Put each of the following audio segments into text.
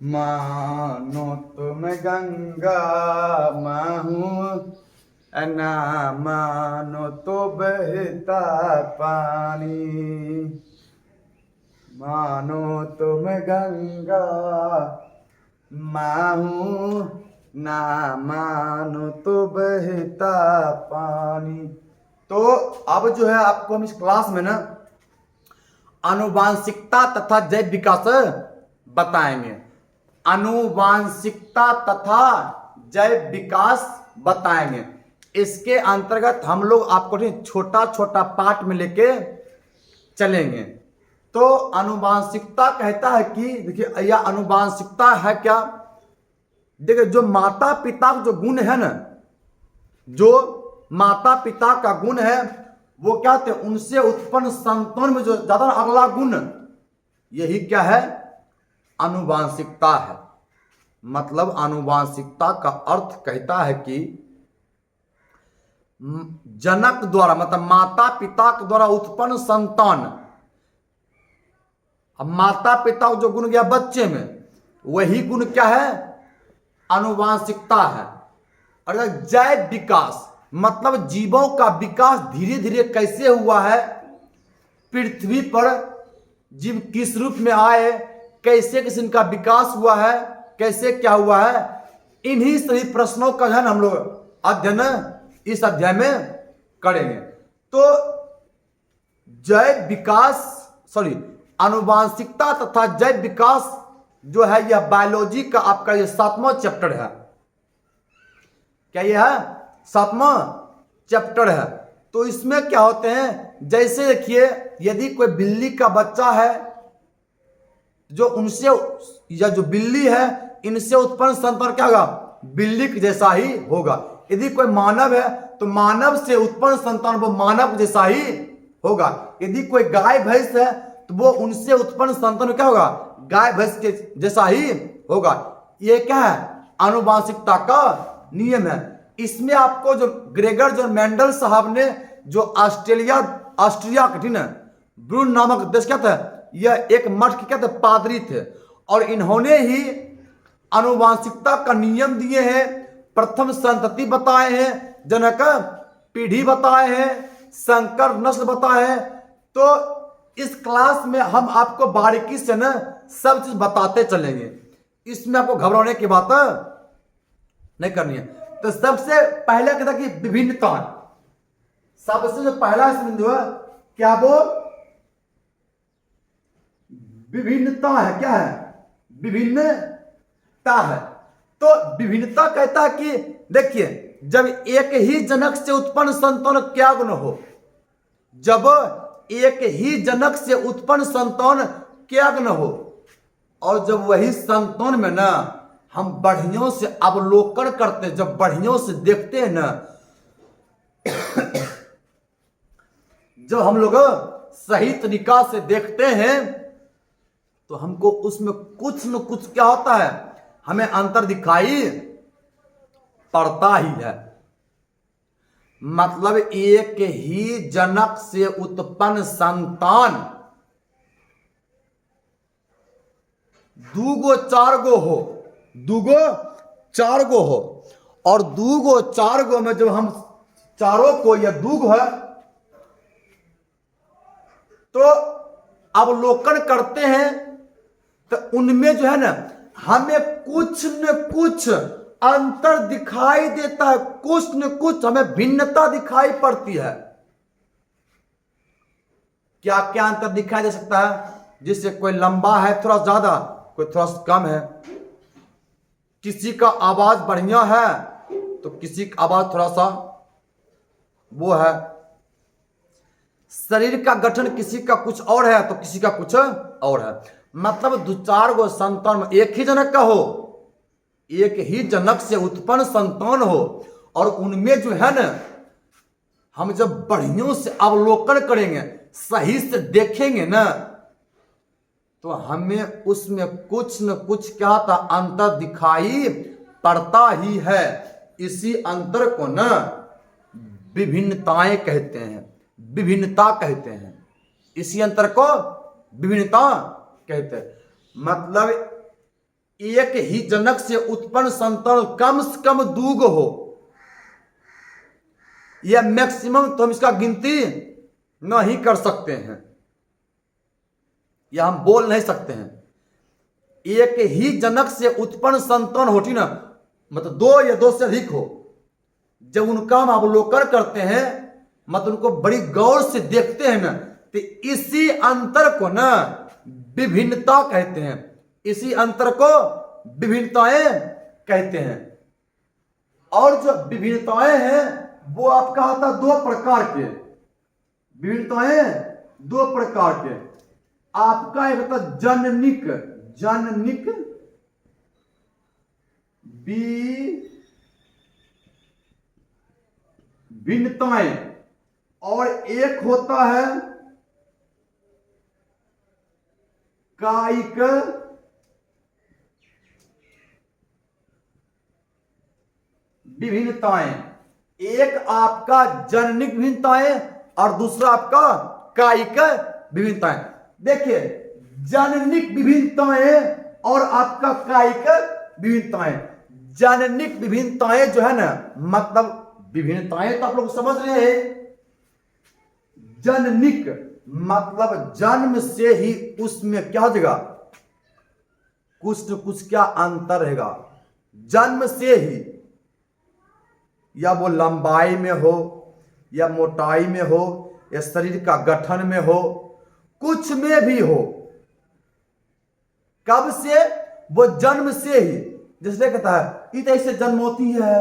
मानो तुम गंगा मैं हूँ ना मानो तो बहता पानी। मानो तुम गंगा मैं हूँ ना मानो तो बहता पानी। तो अब जो है आपको हम इस क्लास में ना आनुवांशिकता तथा जैव विकास बताएंगे। आनुवांशिकता तथा जैव विकास बताएंगे। इसके अंतर्गत हम लोग आपको छोटा छोटा पार्ट में लेके चलेंगे। तो आनुवांशिकता कहता है कि देखिए यह आनुवांशिकता है क्या। देखिए जो माता पिता जो गुण है ना, जो माता पिता का गुण है वो क्या होते हैं, उनसे उत्पन्न संतान में जो ज्यादा अगला गुण, यही क्या है, आनुवांशिकता है। मतलब आनुवांशिकता का अर्थ कहता है कि जनक द्वारा मतलब माता पिता के द्वारा उत्पन्न संतान, अब माता पिता जो गुण गया बच्चे में, वही गुण क्या है, आनुवांशिकता है। और जैव विकास मतलब जीवों का विकास धीरे धीरे कैसे हुआ है, पृथ्वी पर जीव किस रूप में आए, कैसे किस इनका विकास हुआ है, कैसे क्या हुआ है, इन्हीं सभी प्रश्नों का है हम लोग अध्ययन इस अध्याय में करेंगे। तो जैव विकास आनुवांशिकता तथा जैव विकास जो है यह बायोलॉजी का आपका ये 7वां चैप्टर है। क्या यह है, 7वां चैप्टर है। तो इसमें क्या होते हैं, जैसे देखिए यदि कोई बिल्ली का बच्चा है, जो उनसे या जो बिल्ली है इनसे उत्पन्न संतान क्या होगा, बिल्ली के जैसा ही होगा। यदि कोई मानव है तो मानव से उत्पन्न संतान वो मानव जैसा ही होगा। यदि कोई गाय भैंस है तो वो उनसे उत्पन्न संतान क्या होगा, गाय भैंस के जैसा ही होगा। ये क्या है, आनुवांशिकता का नियम है। इसमें आपको जो ग्रेगर जो मेंडल साहब ने जो ऑस्ट्रिया कठिन ब्रून नामक देश क्या था, यह एक मठ के क्या थे, पादरी थे, और इन्होंने ही आनुवांशिकता का नियम दिए हैं। प्रथम संतति बताए हैं, जनक पीढ़ी बताए हैं, संकर नस्ल बताए हैं। तो इस क्लास में हम आपको बारीकी से ना सब चीज बताते चलेंगे। इसमें आपको घबराने की बात नहीं करनी है। तो सबसे पहले कहता कि विभिन्नता, सबसे जो पहला बिंदु है क्या, वो विभिन्नता है। क्या है, विभिन्नता है। तो विभिन्नता कहता है कि देखिए जब एक ही जनक से उत्पन्न संतान क्या गुण हो, जब एक ही जनक से उत्पन्न संतान क्या गुण हो, और जब वही संतान में ना हम बढ़ियों से अवलोकन करते, जब बढ़ियों से देखते हैं ना, जब हम लोग सही तरीका से देखते हैं तो हमको उसमें कुछ न कुछ क्या होता है, हमें अंतर दिखाई पड़ता ही है। मतलब एक ही जनक से उत्पन्न संतान दूगो चार गो हो, दूगो चार गो हो, और दूगो चार गो में जब हम चारों को या दूगो है तो अवलोकन करते हैं, तो उनमें जो है ना हमें कुछ न कुछ अंतर दिखाई देता है, कुछ न कुछ हमें भिन्नता दिखाई पड़ती है। क्या क्या अंतर दिखाई दे सकता है, जिससे कोई लंबा है थोड़ा ज्यादा, कोई थोड़ा कम है, किसी का आवाज बढ़िया है तो किसी का आवाज थोड़ा सा वो है, शरीर का गठन किसी का कुछ और है तो किसी का कुछ और है। मतलब दो चार गो संतान में एक ही जनक का हो, एक ही जनक से उत्पन्न संतान हो, और उनमें जो है ना हम जब बढ़ियों से अवलोकन करेंगे, सही से देखेंगे ना, तो हमें उसमें कुछ न कुछ क्या था, अंतर दिखाई पड़ता ही है। इसी अंतर को ना विभिन्नताएं कहते हैं, विभिन्नता कहते हैं। इसी अंतर को विभिन्नता कहते हैं। मतलब एक ही जनक से उत्पन्न संतान कम से कम दूगो हो, यह मैक्सिमम तो हम इसका गिनती नहीं कर सकते हैं, या हम बोल नहीं सकते हैं। एक ही जनक से उत्पन्न संतान होती ना, मतलब दो या दो से अधिक हो, जब उनका हम अवलोकन करते हैं, मतलब उनको बड़ी गौर से देखते हैं ना, तो इसी अंतर को ना विभिन्नता कहते हैं, इसी अंतर को विभिन्नताएं कहते हैं। और जो विभिन्नताएं हैं वो आपका होता है दो प्रकार के, विभिन्नताएं दो प्रकार के। आपका एक होता जननिक, जननिक विभिन्नताएं, और एक होता है कायिक विभिन्नताएं। एक आपका जननिक विभिन्नताएं और दूसरा आपका कायिक विभिन्नताएं। देखिए, जननिक विभिन्नताएं और आपका कायिक विभिन्नताएं। जननिक विभिन्नताएं जो है ना, मतलब विभिन्नताएं तो आप लोग समझ रहे हैं। जननिक मतलब जन्म से ही उसमें क्या हो जाएगा, कुछ न कुछ क्या अंतर रहेगा, जन्म से ही, या वो लंबाई में हो, या मोटाई में हो, या शरीर का गठन में हो, कुछ में भी हो। कब से? वो जन्म से ही। जिसने कहता है ये तो ऐसे जन्म होती है,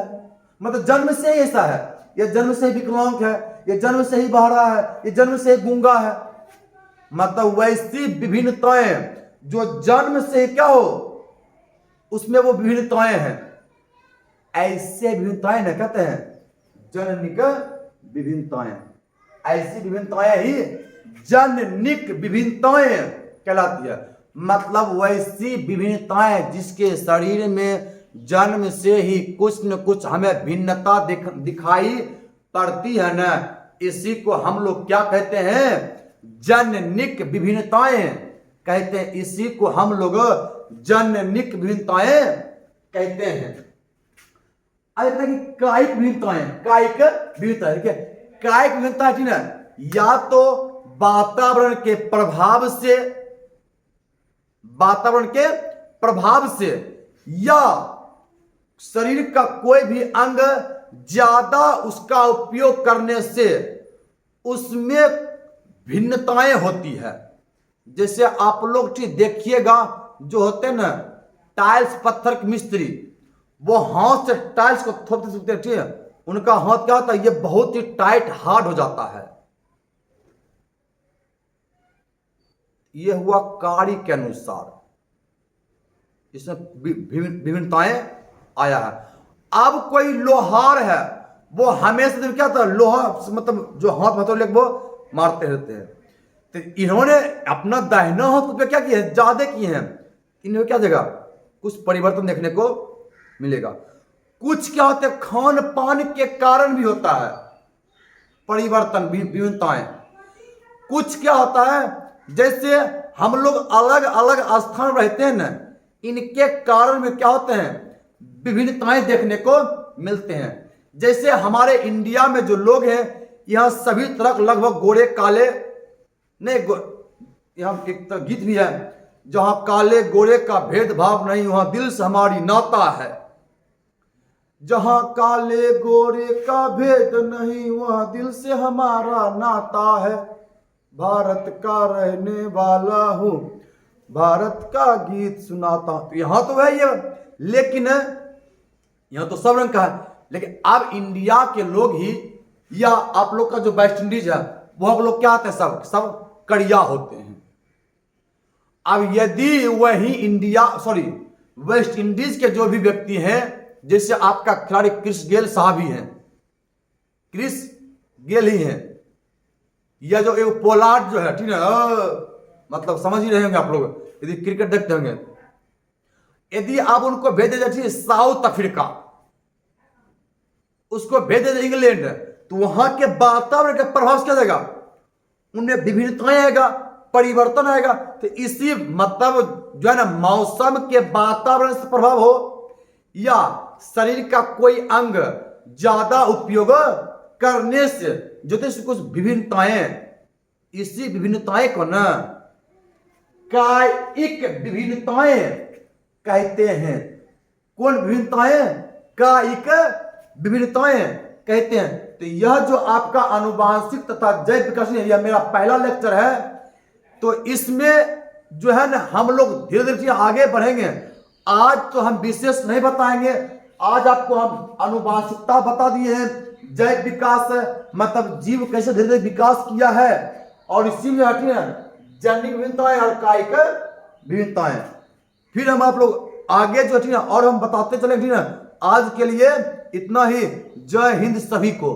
मतलब जन्म से ही ऐसा है, ये जन्म से ही विकलांग है, ये जन्म से ही बहरा है, ये जन्म से ही गूंगा है। मतलब वैसी विभिन्नताएं जो जन्म से क्या हो, उसमें वो विभिन्नताएं हैं। ऐसे विभिन्नताएं ना कहते हैं जननिक विभिन्नताएं। ऐसी विभिन्नताएं ही जननिक विभिन्नताएं कहलाती है। मतलब वैसी विभिन्नताएं जिसके शरीर में जन्म से ही कुछ न कुछ हमें भिन्नता दिखाई पड़ती है ना, इसी को हम लोग क्या कहते हैं, जननिक विभिन्नताएं कहते हैं। इसी को हम लोग जननिक विभिन्नताएं कहते हैं। कि कायिक विभिन्नताएं, कायिक विभिन्नताएं, कायिक विभिन्नता है ना, या तो वातावरण के प्रभाव से, वातावरण के प्रभाव से, या शरीर का कोई भी अंग ज्यादा उसका उपयोग करने से उसमें भिन्नताएं होती है। जैसे आप लोग ठीक देखिएगा, जो होते हैं ना टाइल्स पत्थर के मिस्त्री, वो हाथ से टाइल्स को थोपते हैं, ठीक है, उनका हाथ क्या होता है, ये बहुत ही टाइट हार्ड हो जाता है। ये हुआ कार्य के अनुसार, इसमें विभिन्नताएं आया है। अब कोई लोहार है, वो हमेशा क्या था, लोहा मतलब जो हाथ हथौड़े वो मारते रहते हैं। तो इन्होंने अपना दाहिना हाथ पे क्या किया है, ज्यादा किए हैं। इन्हें क्या देगा, कुछ परिवर्तन देखने को मिलेगा। कुछ क्या होता है, खान पान के कारण भी होता है परिवर्तन, विभिन्नताएं। कुछ क्या होता है, जैसे हम लोग अलग अलग स्थान रहते हैं ना, इनके कारण में क्या होते हैं, विभिन्नताएं देखने को मिलते हैं। जैसे हमारे इंडिया में जो लोग हैं, यहाँ सभी तरह लगभग गोरे काले नहीं, यहाँ एक तो गीत भी है, जहां काले गोरे का भेदभाव नहीं, वहां दिल से हमारी नाता है। जहां काले गोरे का भेद नहीं, वहां दिल से हमारा नाता है। भारत का रहने वाला हूं, भारत का गीत सुनाता हूं। तो यहां तो है ये, लेकिन यहां तो सब रंग का है। लेकिन अब इंडिया के लोग ही, या आप लोग का जो वेस्ट इंडीज है, वो आप लोग क्या आते हैं, सब कड़िया होते हैं। अब यदि वही वेस्ट इंडीज के जो भी व्यक्ति हैं, जैसे आपका खिलाड़ी क्रिस गेल साहब ही हैं, क्रिस गेल ही हैं, या जो एक पोलार्ड जो है, ठीक है, मतलब समझ ही रहे होंगे आप लोग यदि क्रिकेट देखते होंगे। यदि आप उनको भेजे जाए साउथ अफ्रीका, उसको भेजे जाए इंग्लैंड, तो वहां के वातावरण के प्रभाव क्या देगा, उनमें विभिन्नताएं आएगा, परिवर्तन आएगा। तो इसी मतलब जो है ना मौसम के वातावरण से प्रभाव हो या शरीर का कोई अंग ज्यादा उपयोग करने से ज्योतिष कुछ विभिन्नताएं, इसी विभिन्नताएं को ना कायिक विभिन्नताएं कहते हैं। कौन विभिन्नताएं? कायिक विभिन्नताएं कहते हैं। तो यह जो आपका आनुवांशिक तथा जैव विकास, यह मेरा पहला लेक्चर है। तो इसमें जो है ना हम लोग धीरे धीरे आगे बढ़ेंगे। आज तो हम विशेष नहीं बताएंगे, आज आपको हम आनुवांशिकता बता दिए हैं, जैव विकास मतलब जीव कैसे धीरे धीरे विकास किया है, और इसी में हटी है जैविक विभिन्नताएं और कायिक विभिन्नताएं। फिर हम आप लोग आगे जो हटी ना और हम बताते चलेंगे। आज के लिए इतना ही। जय हिंद सभी को।